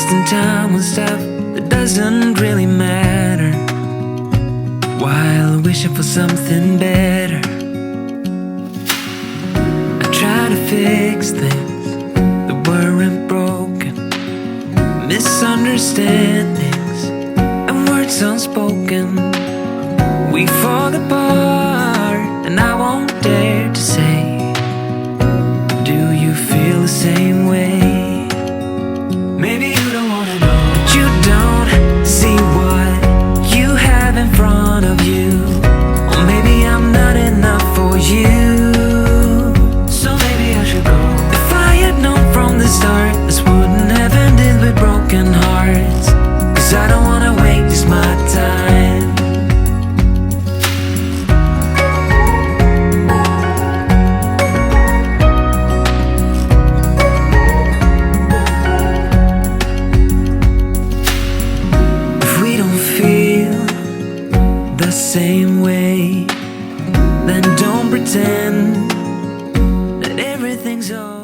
wasting time on stuff that doesn't really matter, while wishing for something better. I try to fix things that weren't broken, misunderstandings and words unspoken. We fall apart and I won't dare to say, do you feel the same way? Maybe you don't wanna know, but you don't see what you have in front of you. Or maybe I'm not enough for you, so maybe I should go. If I had known from the start, this wouldn't have ended with broken hearts. Cause I don't wanna waste my time. Same way, then don't pretend that everything's all